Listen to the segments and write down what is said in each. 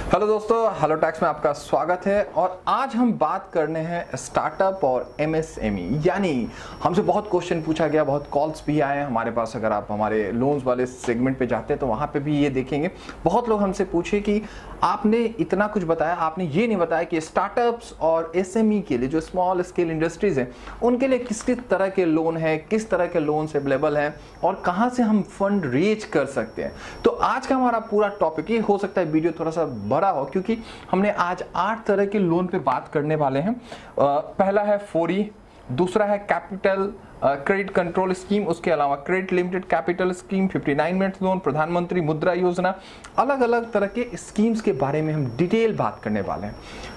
Hello दोस्तों, hello tax में आपका स्वागत है। और आज हम बात करने हैं स्टार्टअप और एमएसएमई। यानी हमसे बहुत क्वेश्चन पूछा गया, बहुत कॉल्स भी आए हैं हमारे पास। अगर आप हमारे लोन्स वाले सेगमेंट पे जाते हैं तो वहाँ पे भी ये देखेंगे, बहुत लोग हमसे पूछे कि आपने इतना कुछ बताया, आपने ये नहीं बताया कि स्टार्टअप्स और एसएमई के लिए, जो स्मॉल स्केल इंडस्ट्रीज हैं, उनके लिए किस किस तरह के लोन है, किस तरह के लोन्स अवेलेबल हैं और कहाँ से हम फंड रेज कर सकते हैं। तो आज का हमारा पूरा टॉपिक, ये हो सकता है वीडियो थोड़ा सा बड़ा हो क्योंकि हमने आज 8 तरह के लोन पे बात करने वाले हैं। पहला है 4E, दूसरा है कैपिटल क्रेडिट कंट्रोल स्कीम, उसके अलावा credit limited capital scheme, 59 minutes loan, प्रधानमंत्री मुद्रा योजना, अलग अलग तरह के स्कीम्स के बारे में हम डिटेल बात करने वाले हैं।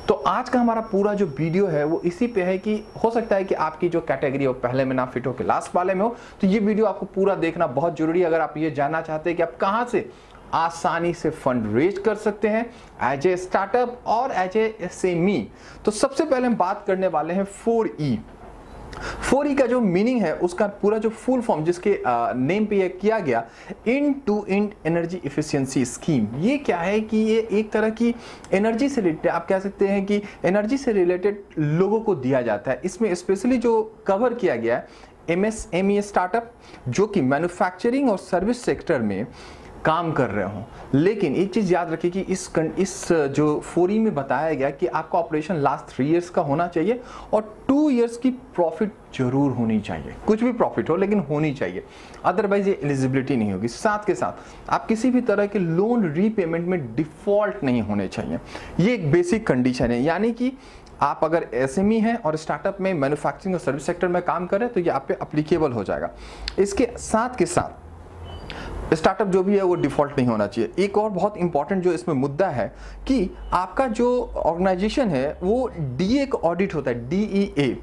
तो आज का हमारा पूरा जो वीडियो है वो इसी पे है कि हो सकता है कि आपकी जो कैटेगरी हो पहले में ना फिट हो के लास्ट वाले में हो, तो ये वीडियो आपको पूरा देखना बहुत जरूरी है अगर आप ये जानना चाहते हैं कि आप कहाँ से आसानी से फंड रेज कर सकते हैं एज ए स्टार्टअप और एज ए एसएमई। तो सबसे पहले हम बात करने वाले हैं 4E। 4E का जो मीनिंग है, उसका पूरा जो फुल फॉर्म जिसके नेम पे ये किया गया, end to end energy efficiency scheme. ये क्या है कि ये एक तरह की एनर्जी से रिलेटेड, आप कह सकते हैं कि एनर्जी से रिलेटेड लोगों को दिया जाता है। इसमें स्पेशली जो कवर किया गया है एमएसएमई स्टार्टअप जो कि मैन्युफैक्चरिंग और सर्विस सेक्टर में काम कर रहे हो। लेकिन एक चीज याद रखिए कि इस जो 4E में बताया गया कि आपका ऑपरेशन लास्ट 3 इयर्स का होना चाहिए और 2 इयर्स की प्रॉफिट जरूर होनी चाहिए। कुछ भी प्रॉफिट हो लेकिन होनी चाहिए, अदरवाइज ये एलिजिबिलिटी नहीं होगी। साथ के साथ आप किसी भी तरह के लोन रीपेमेंट में डिफॉल्ट नहीं होने चाहिए। ये एक बेसिक कंडीशन है। यानी कि आप अगर एसएमई हैं और स्टार्टअप में मैन्युफैक्चरिंग और सर्विस सेक्टर में काम कर रहे हैं तो ये आप पे अप्लीकेबल हो जाएगा। इसके साथ के साथ स्टार्टअप जो भी है वो डिफॉल्ट नहीं होना चाहिए। एक और बहुत इंपॉर्टेंट जो इसमें मुद्दा है कि आपका जो ऑर्गेनाइजेशन है वो डीए का ऑडिट होता है, DEA,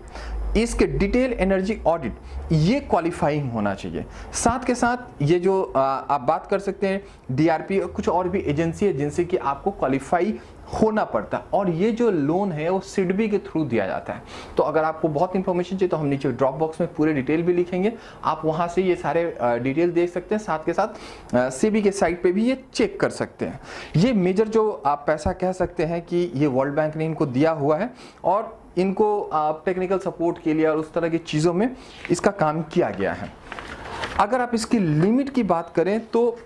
इसके डिटेल एनर्जी ऑडिट, ये क्वालिफाइंग होना चाहिए। साथ के साथ ये जो आप बात कर सकते हैं DRP और कुछ और भी एजेंसी है जिनसे कि आपको क्वालिफाई होना पड़ता है। और ये जो लोन है वो सिडबी के थ्रू दिया जाता है। तो अगर आपको बहुत इंफॉर्मेशन चाहिए तो हम नीचे ड्रॉप बॉक्स में पूरे डिटेल भी लिखेंगे, आप वहां से ये सारे डिटेल देख सकते हैं। साथ के साथ सेबी के साइट पे भी ये चेक कर सकते हैं। ये मेजर जो आप पैसा कह सकते हैं कि ये वर्ल्ड बैंक ने इनको दिया हुआ है और इनको टेक्निकल सपोर्ट के लिए और उस तरह की चीज़ों में इसका काम किया गया है। अगर आप इसकी लिमिट की बात करें तो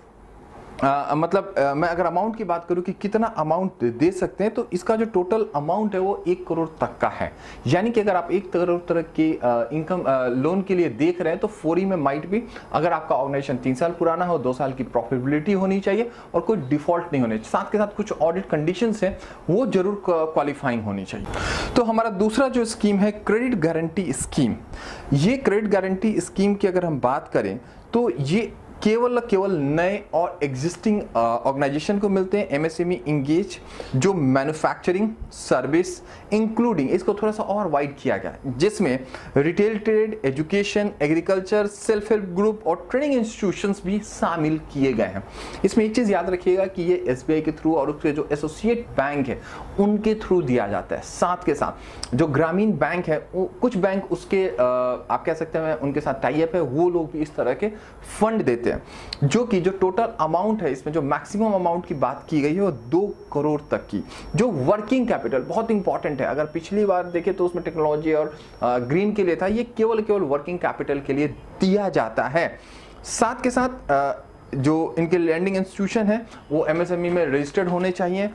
मैं अगर अमाउंट की बात करूं कि कितना अमाउंट दे सकते हैं तो इसका जो टोटल अमाउंट है वो 1 करोड़ तक का है। यानी कि अगर आप 1 करोड़ तक की इनकम लोन के लिए देख रहे हैं तो 4E में माइट भी, अगर आपका ऑर्गेनाइजेशन 3 साल पुराना हो, 2 साल की प्रॉफिटेबिलिटी होनी चाहिए और कोई डिफॉल्ट नहीं होने, साथ के साथ कुछ ऑडिट कंडीशंस हैं वो जरूर क्वालिफाइंग होनी चाहिए। तो हमारा दूसरा जो स्कीम है क्रेडिट गारंटी स्कीम। ये क्रेडिट गारंटी स्कीम की अगर हम बात करें तो ये केवल नए और एग्जिस्टिंग ऑर्गेनाइजेशन को मिलते हैं। एमएसएमई इंगेज जो मैन्युफैक्चरिंग सर्विस इंक्लूडिंग, इसको थोड़ा सा और वाइड किया गया जिसमें retail trade, education, agriculture, self help group और ट्रेनिंग इंस्टीट्यूशंस भी शामिल किए गए हैं। इसमें एक चीज याद रखिएगा कि ये एसबीआई के थ्रू और उसके जो एसोसिएट बैंक है उनके थ्रू दिया जाता है। साथ के साथ जो ग्रामीण बैंक है, कुछ बैंक उसके आप कह सकते हैं उनके साथ टाई अप है, वो लोग भी इस तरह के फंड देते हैं। जो कि जो टोटल अमाउंट है, इसमें जो मैक्सिमम अमाउंट की बात की गई है वो 2 करोड़ तक की। जो वर्किंग कैपिटल बहुत इंपॉर्टेंट है, अगर पिछली बार देखें तो उसमें टेक्नोलॉजी और ग्रीन के लिए था, ये केवल वर्किंग कैपिटल के लिए दिया जाता है। साथ के साथ जो इनके लैंडिंग इंस्टीट्यूशन है वो एमएसएमई में रजिस्टर्ड होने चाहिए।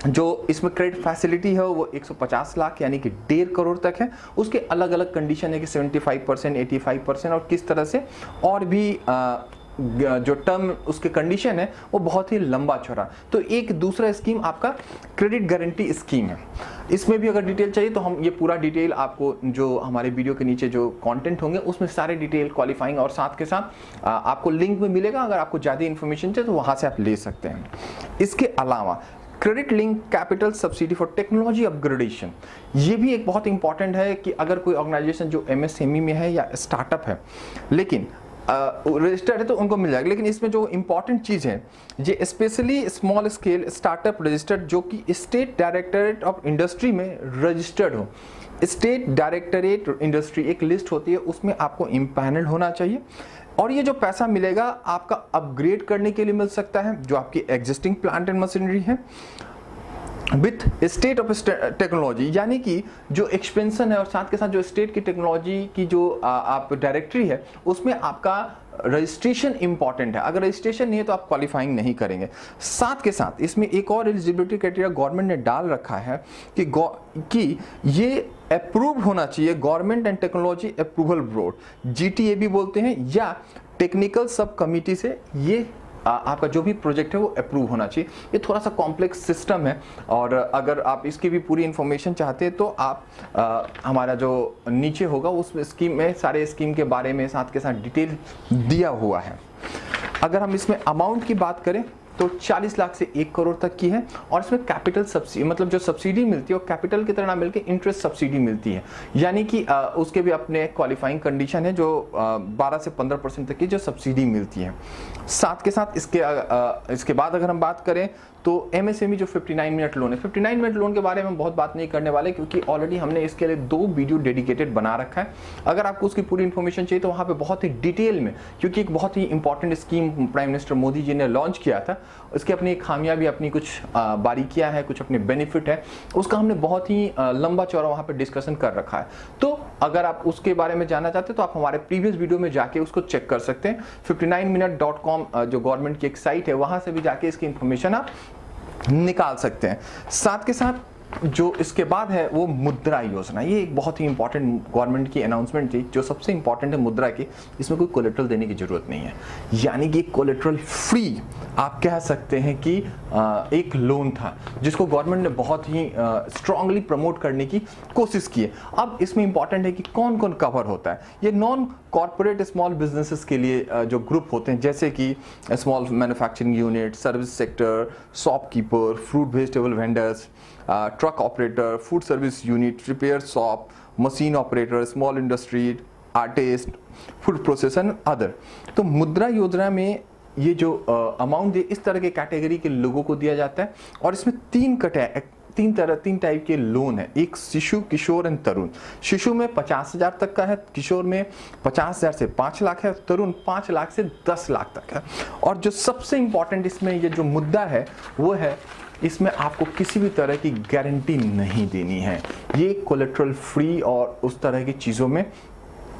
जो इसमें क्रेडिट फैसिलिटी है वो 150 लाख यानी कि 1.5 करोड़ तक है। उसके अलग अलग कंडीशन है कि 75%, 85% और किस तरह से, और भी जो टर्म उसके कंडीशन है वो बहुत ही लंबा चौड़ा। तो एक दूसरा स्कीम आपका क्रेडिट गारंटी स्कीम है। इसमें भी अगर डिटेल चाहिए तो हम ये पूरा डिटेल आपको जो हमारे वीडियो के नीचे जो कंटेंट होंगे उसमें सारे डिटेल क्वालिफाइंग और साथ के साथ आपको लिंक में मिलेगा। अगर आपको ज़्यादा इन्फॉर्मेशन चाहिए तो वहाँ से आप ले सकते हैं। इसके अलावा credit link capital subsidy for technology upgradation, ये भी एक बहुत इंपॉर्टेंट है कि अगर कोई ऑर्गेनाइजेशन जो एमएसएमई में है या स्टार्टअप है लेकिन रजिस्टर्ड है तो उनको मिल जाएगा। लेकिन इसमें जो इंपॉर्टेंट चीज़ है, ये specially small scale startup registered जो कि स्टेट डायरेक्टरेट ऑफ इंडस्ट्री में रजिस्टर्ड हो। स्टेट डायरेक्टरेट इंडस्ट्री एक लिस्ट होती है, उसमें आपको इम्पैनल होना चाहिए। और ये जो पैसा मिलेगा आपका अपग्रेड करने के लिए मिल सकता है जो आपकी एग्जिस्टिंग प्लांट एंड मशीनरी है, विथ स्टेट ऑफ टेक्नोलॉजी, यानी कि जो एक्सपेंशन है और साथ के साथ जो स्टेट की टेक्नोलॉजी की जो आप डायरेक्टरी है उसमें आपका रजिस्ट्रेशन इंपॉर्टेंट है। अगर रजिस्ट्रेशन नहीं है तो आप क्वालिफाइंग नहीं करेंगे। साथ के साथ इसमें एक और एलिजिबिलिटी क्राइटेरिया गवर्नमेंट ने डाल रखा है कि ये अप्रूव होना चाहिए government and technology approval board, GTA भी बोलते हैं, या टेक्निकल सब कमिटी से ये आपका जो भी प्रोजेक्ट है वो अप्रूव होना चाहिए। ये थोड़ा सा कॉम्प्लेक्स सिस्टम है और अगर आप इसकी भी पूरी इन्फॉर्मेशन चाहते हैं तो आप हमारा जो नीचे होगा उस स्कीम में सारे स्कीम के बारे में साथ के साथ डिटेल दिया हुआ है। अगर हम इसमें अमाउंट की बात करें तो 40 लाख से 1 करोड़ तक की है और इसमें कैपिटल सब्सिडी, मतलब जो सब्सिडी मिलती है वो कैपिटल की तरह ना मिलकर इंटरेस्ट सब्सिडी मिलती है, यानी कि उसके भी अपने क्वालिफाइंग कंडीशन है जो 12 से 15% तक की जो सब्सिडी मिलती है। साथ के साथ इसके बाद अगर हम बात करें तो एमएसएमई जो 59 मिनट लोन है, 59 मिनट लोन के बारे में बहुत बात नहीं करने वाले क्योंकि ऑलरेडी हमने इसके लिए 2 वीडियो डेडिकेटेड बना रखा है। अगर आपको उसकी पूरी इन्फॉर्मेशन चाहिए तो वहाँ पे बहुत ही डिटेल में, क्योंकि एक बहुत ही important scheme prime minister Modi ji ने लॉन्च किया था, उसकी अपनी खामियां भी, अपनी कुछ बारीकियां हैं, कुछ अपने बेनिफिट है, उसका हमने बहुत ही लंबा चौड़ा वहाँ पे डिस्कशन कर रखा है। तो अगर आप उसके बारे में जानना चाहते हैं तो आप हमारे प्रीवियस वीडियो में जाके उसको चेक कर सकते हैं। 59minute.com जो गवर्नमेंट की एक साइट है वहाँ से भी जाके इसकी इन्फॉर्मेशन आप निकाल सकते हैं। साथ के साथ जो इसके बाद है वो मुद्रा योजना, ये एक बहुत ही इंपॉर्टेंट गवर्नमेंट की अनाउंसमेंट थी। जो सबसे इंपॉर्टेंट है मुद्रा की, इसमें कोई कोलेट्रल देने की जरूरत नहीं है, यानी कि कोलेट्रल फ्री आप कह सकते हैं कि एक लोन था जिसको गवर्नमेंट ने बहुत ही स्ट्रांगली प्रमोट करने की कोशिश की है। अब इसमें इंपॉर्टेंट है कि कौन कौन कवर होता है। ये नॉन कॉर्पोरेट स्मॉल बिजनेसेस के लिए जो ग्रुप होते हैं, जैसे कि small manufacturing unit, service sector, shopkeeper, fruit vegetable vendors, truck operator, food service unit, repair shop, machine operator, small industry, artist, food processor, other. तो मुद्रा योजना में ये जो अमाउंट इस तरह के कैटेगरी के लोगों को दिया जाता है और इसमें तीन टाइप के लोन है। एक शिशु, किशोर एंड तरुण। शिशु में 50,000 तक का है, किशोर में 50,000 से 5 लाख है, तरुण 5 लाख से 10 लाख तक है। और जो सबसे इंपॉर्टेंट इसमें ये जो मुद्दा है वो है, इसमें आपको किसी भी तरह की गारंटी नहीं देनी है। ये कोलेट्रल फ्री और उस तरह की चीज़ों में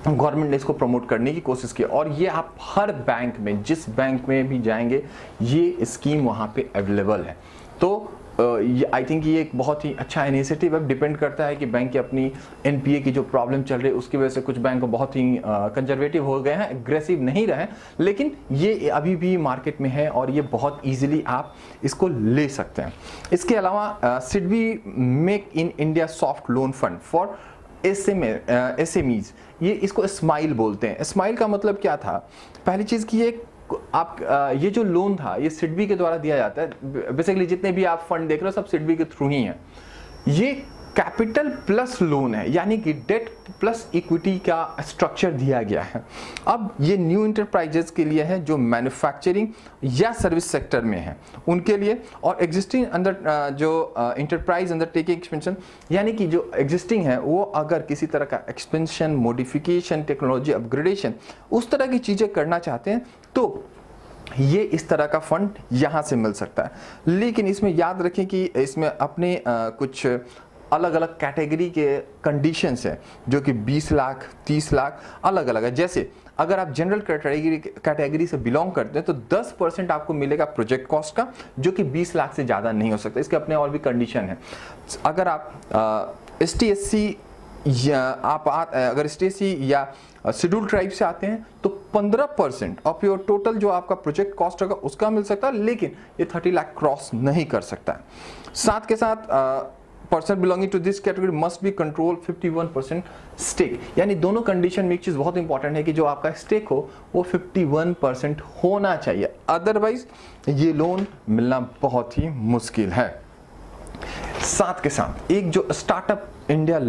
गवर्नमेंट ने इसको प्रमोट करने की कोशिश की और ये आप हर बैंक में, जिस बैंक में भी जाएंगे ये स्कीम वहाँ पे अवेलेबल है। तो आई थिंक ये एक बहुत ही अच्छा इनिशिएटिव है। डिपेंड करता है कि बैंक की अपनी एनपीए की जो प्रॉब्लम चल रही है उसकी वजह से कुछ बैंक बहुत ही कंजर्वेटिव हो गए हैं, एग्रेसिव नहीं रहे, लेकिन ये अभी भी मार्केट में है और ये बहुत इजीली आप इसको ले सकते हैं। इसके अलावा SIDBI make in India soft loan fund for SMEs, ये इसको स्माइल बोलते हैं। स्माइल का मतलब क्या था? पहली चीज़ की ये जो लोन था ये सिडबी के द्वारा दिया जाता है। बेसिकली जितने भी आप फंड देख रहे हो सब सिडबी के थ्रू ही है। ये कैपिटल प्लस लोन है, यानी कि डेट प्लस इक्विटी का स्ट्रक्चर दिया गया है। अब ये न्यू इंटरप्राइजेस के लिए है जो मैन्युफैक्चरिंग या सर्विस सेक्टर में है उनके लिए, और एग्जिस्टिंग अंदर जो इंटरप्राइज अंडरटेकिंग एक्सपेंशन, यानी कि जो एग्जिस्टिंग है वो अगर किसी तरह का एक्सपेंशन, मॉडिफिकेशन, टेक्नोलॉजी अपग्रेडेशन उस तरह की चीज़ें करना चाहते हैं तो ये इस तरह का फंड यहाँ से मिल सकता है। लेकिन इसमें याद रखें कि इसमें अपने कुछ अलग अलग कैटेगरी के कंडीशंस हैं जो कि 20 लाख, 30 लाख अलग अलग है। जैसे अगर आप जनरल कैटेगरी से बिलोंग करते हैं तो 10% आपको मिलेगा प्रोजेक्ट कॉस्ट का, जो कि 20 लाख से ज़्यादा नहीं हो सकता। इसके अपने और भी कंडीशन है। अगर आप ST/SC या शेड्यूल ट्राइब से आते हैं तो 15% ऑफ योर टोटल जो आपका प्रोजेक्ट कॉस्ट होगा उसका मिल सकता है, लेकिन ये 30 लाख क्रॉस नहीं कर सकता है। साथ के साथ person belonging to this category must be control 51% stake, यानी दोनों कंडीशन में एक चीज़ बहुत इंपॉर्टेंट है कि जो आपका स्टेक हो वो 51% होना चाहिए, अदरवाइज ये लोन मिलना बहुत ही मुश्किल है। साथ के साथ एक जो स्टार्टअप इंडिया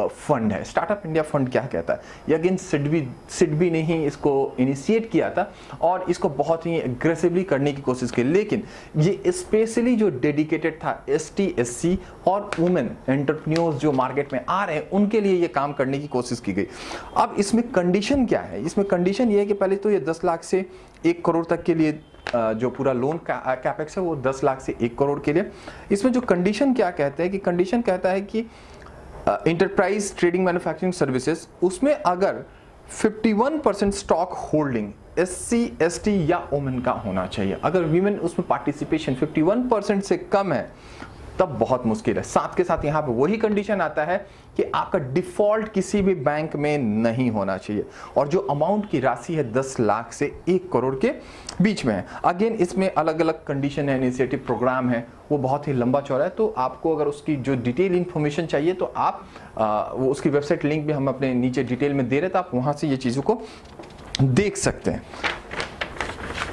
फंड है, स्टार्टअप इंडिया फंड क्या कहता है? ये अगेन सिडबी ने ही इसको इनिशिएट किया था और इसको बहुत ही एग्रेसिवली करने की कोशिश की, लेकिन ये स्पेशली जो डेडिकेटेड था ST/SC और वुमेन एंटरप्रेन्योर्स जो मार्केट में आ रहे हैं उनके लिए ये काम करने की कोशिश की गई। अब इसमें कंडीशन क्या है? इसमें कंडीशन ये है कि पहले तो ये 10 लाख से 1 करोड़ तक के लिए जो पूरा लोन कैपेक्स है वो 10 लाख से 1 करोड़ के लिए। इसमें जो कंडीशन क्या कहते हैं कि कंडीशन कहता है कि इंटरप्राइज ट्रेडिंग मैन्युफैक्चरिंग सर्विसेज, उसमें अगर 51% स्टॉक होल्डिंग SC ST या वुमेन का होना चाहिए। अगर वीमेन उसमें पार्टिसिपेशन 51% से कम है तब बहुत मुश्किल है। साथ के साथ यहाँ पे वही कंडीशन आता है कि आपका डिफॉल्ट किसी भी बैंक में नहीं होना चाहिए और जो अमाउंट की राशि है 10 लाख से 1 करोड़ के बीच में है। अगेन इसमें अलग अलग कंडीशन है, इनिशिएटिव प्रोग्राम है, वो बहुत ही लंबा चौड़ा है। तो आपको अगर उसकी जो डिटेल इन्फॉर्मेशन चाहिए तो आप वो उसकी वेबसाइट लिंक भी हम अपने नीचे डिटेल में दे रहे, तो आप वहाँ से ये चीज़ों को देख सकते हैं।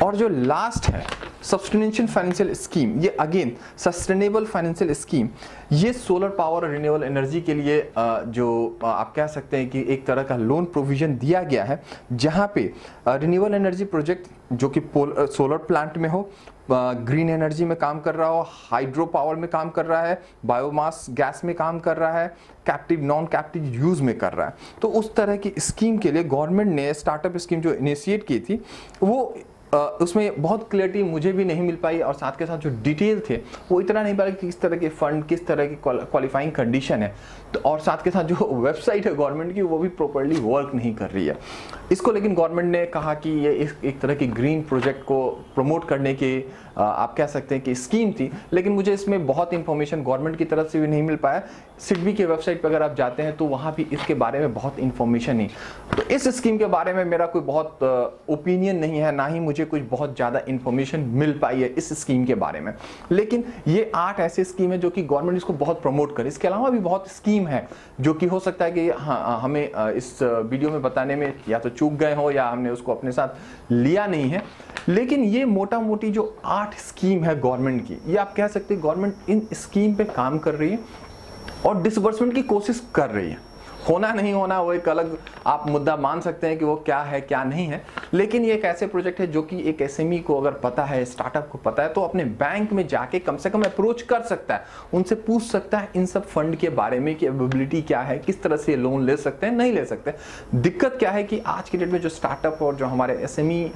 और जो लास्ट है सस्टेनेबल फाइनेंशियल स्कीम, ये अगेन सस्टेनेबल फाइनेंशियल स्कीम, ये सोलर पावर और रिन्यूएबल एनर्जी के लिए जो आप कह सकते हैं कि एक तरह का लोन प्रोविजन दिया गया है, जहां पे रिन्यूएबल एनर्जी प्रोजेक्ट जो कि सोलर प्लांट में हो, ग्रीन एनर्जी में काम कर रहा हो, हाइड्रो पावर में काम कर रहा है, बायोमास गैस में काम कर रहा है, कैप्टिव नॉन कैप्टिव यूज में कर रहा है, तो उस तरह की स्कीम के लिए गवर्नमेंट ने स्टार्टअप स्कीम जो इनिशिएट की थी वो उसमें बहुत क्लियरिटी मुझे भी नहीं मिल पाई और साथ के साथ जो डिटेल थे वो इतना नहीं पाया कि किस तरह के फंड, किस तरह की क्वालिफाइंग कंडीशन है, तो और साथ के साथ जो वेबसाइट है गवर्नमेंट की वो भी प्रॉपर्ली वर्क नहीं कर रही है इसको। लेकिन गवर्नमेंट ने कहा कि ये एक तरह की ग्रीन प्रोजेक्ट को प्रमोट करने की आप कह सकते हैं कि स्कीम थी, लेकिन मुझे इसमें बहुत इंफॉर्मेशन गवर्नमेंट की तरफ से भी नहीं मिल पाया। सिडबी के वेबसाइट पर अगर आप जाते हैं तो वहाँ भी इसके बारे में बहुत इंफॉर्मेशन नहीं, तो इस स्कीम के बारे में मेरा कोई बहुत ओपिनियन नहीं है, ना ही मुझे कुछ बहुत ज़्यादा इंफॉर्मेशन मिल पाई है इस स्कीम के बारे में। लेकिन ये 8 ऐसे स्कीम है जो कि गवर्नमेंट इसको बहुत प्रमोट करे। इसके अलावा भी बहुत स्कीम है जो कि हो सकता है कि हमें इस वीडियो में बताने में या तो चूक गए हो या हमने उसको अपने साथ लिया नहीं है, लेकिन ये मोटा मोटी जो 8 स्कीम है गवर्नमेंट की, ये आप कह सकते हैं गवर्नमेंट इन स्कीम पे काम कर रही है और डिसबर्समेंट की कोशिश कर रही है। होना नहीं होना वो एक अलग आप मुद्दा मान सकते हैं कि वो क्या है क्या नहीं है, लेकिन ये एक ऐसे प्रोजेक्ट है जो कि एक एसएमई को अगर पता है, स्टार्टअप को पता है, तो अपने बैंक में जाके कम से कम अप्रोच कर सकता है, उनसे पूछ सकता है इन सब फंड के बारे में कि अवेलेबिलिटी क्या है, किस तरह से लोन ले सकते हैं, नहीं ले सकते। दिक्कत क्या है कि आज के डेट में जो स्टार्टअप और जो हमारे एसएमई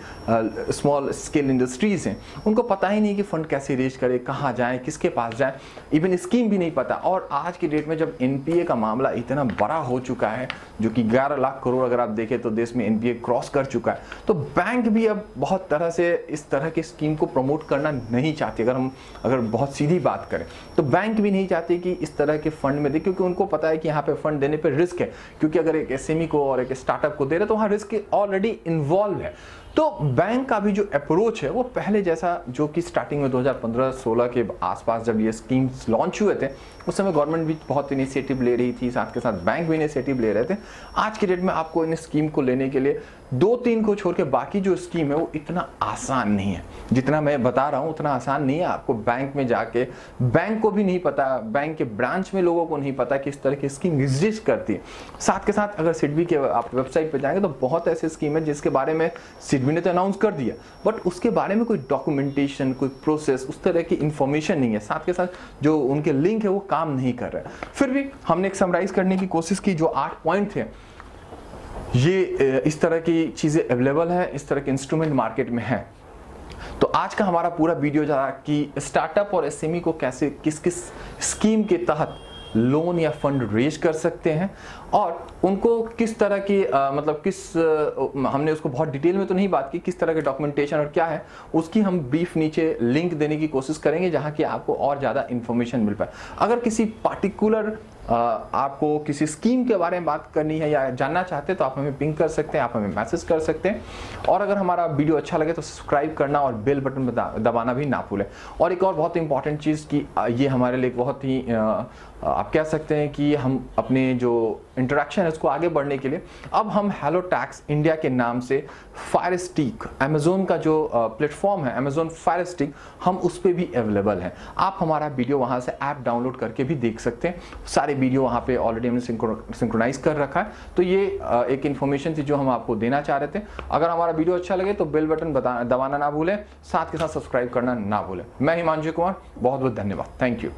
स्मॉल स्केल इंडस्ट्रीज हैं उनको पता ही नहीं कि फंड कैसे रेज करे, कहाँ जाए, किसके पास जाए, इवन स्कीम भी नहीं पता। और आज की डेट में जब एनपीए का मामला इतना बड़ा हो चुका है जो कि 11 लाख करोड़ अगर आप देखें तो देश में एनपीए क्रॉस कर चुका है, तो बैंक भी अब बहुत तरह से इस तरह की स्कीम को प्रमोट करना नहीं चाहते। अगर बहुत सीधी बात करें तो बैंक भी नहीं चाहते कि इस तरह के फंड में दे, क्योंकि उनको पता है कि यहाँ पे फंड देने पे रिस्क है, क्योंकि अगर एक एसएमई को और एक स्टार्टअप को दे रहे तो वहाँ रिस्क ऑलरेडी इन्वॉल्व है। तो बैंक का भी जो अप्रोच है वो पहले जैसा, जो कि स्टार्टिंग में 2015-16 के आसपास जब ये स्कीम्स लॉन्च हुए थे उस समय गवर्नमेंट भी बहुत इनिशिएटिव ले रही थी, साथ के साथ बैंक भी इनिशिएटिव ले रहे थे। आज की डेट में आपको इन स्कीम को लेने के लिए 2-3 को छोड़ के बाकी जो स्कीम है वो इतना आसान नहीं है, जितना मैं बता रहा हूँ उतना आसान नहीं है। आपको बैंक में जाके, बैंक को भी नहीं पता, बैंक के ब्रांच में लोगों को नहीं पता कि इस तरह की स्कीम एग्जिस्ट करती है। साथ के साथ अगर सिडबी के आप वेबसाइट पर जाएंगे तो बहुत ऐसे स्कीम है जिसके बारे में सिडबी ने तो अनाउंस कर दिया, बट उसके बारे में कोई डॉक्यूमेंटेशन, कोई प्रोसेस, उस तरह की इंफॉर्मेशन नहीं है। साथ के साथ जो उनके लिंक है वो काम नहीं कर रहा है। फिर भी हमने एक समराइज करने की कोशिश की, जो 8 पॉइंट थे, ये इस तरह की चीजें अवेलेबल है, इस तरह के इंस्ट्रूमेंट मार्केट में है। तो आज का हमारा पूरा वीडियो था कि स्टार्टअप और एसएमई को कैसे किस किस स्कीम के तहत लोन या फंड रेज कर सकते हैं और उनको किस तरह की हमने उसको बहुत डिटेल में तो नहीं बात की, किस तरह के डॉक्यूमेंटेशन और क्या है उसकी हम ब्रीफ नीचे लिंक देने की कोशिश करेंगे जहां कि आपको और ज़्यादा इंफॉर्मेशन मिल पाए। अगर किसी पार्टिकुलर आपको किसी स्कीम के बारे में बात करनी है या जानना चाहते हैं तो आप हमें पिंग कर सकते हैं, आप हमें मैसेज कर सकते हैं। और अगर हमारा वीडियो अच्छा लगे तो सब्सक्राइब करना और बेल बटन दबाना भी ना भूलें। और एक और बहुत इंपॉर्टेंट चीज़ कि ये हमारे लिए बहुत ही आप कह सकते हैं कि हम अपने जो इंटरेक्शन है उसको आगे बढ़ने के लिए अब हम हेलो टैक्स इंडिया के नाम से फायर स्टिक, अमेजोन का जो प्लेटफॉर्म है अमेजोन फायर स्टिक, हम उस पर भी अवेलेबल हैं। आप हमारा वीडियो वहाँ से ऐप डाउनलोड करके भी देख सकते हैं। सारे वीडियो वहाँ पे ऑलरेडी हमने सिंक्रोनाइज कर रखा है। तो ये एक इन्फॉर्मेशन थी जो हम आपको देना चाह रहे थे। अगर हमारा वीडियो अच्छा लगे तो बेल बटन दबाना ना भूलें, साथ के साथ सब्सक्राइब करना ना भूलें। मैं हिमांशु कुमार, बहुत बहुत धन्यवाद, थैंक यू।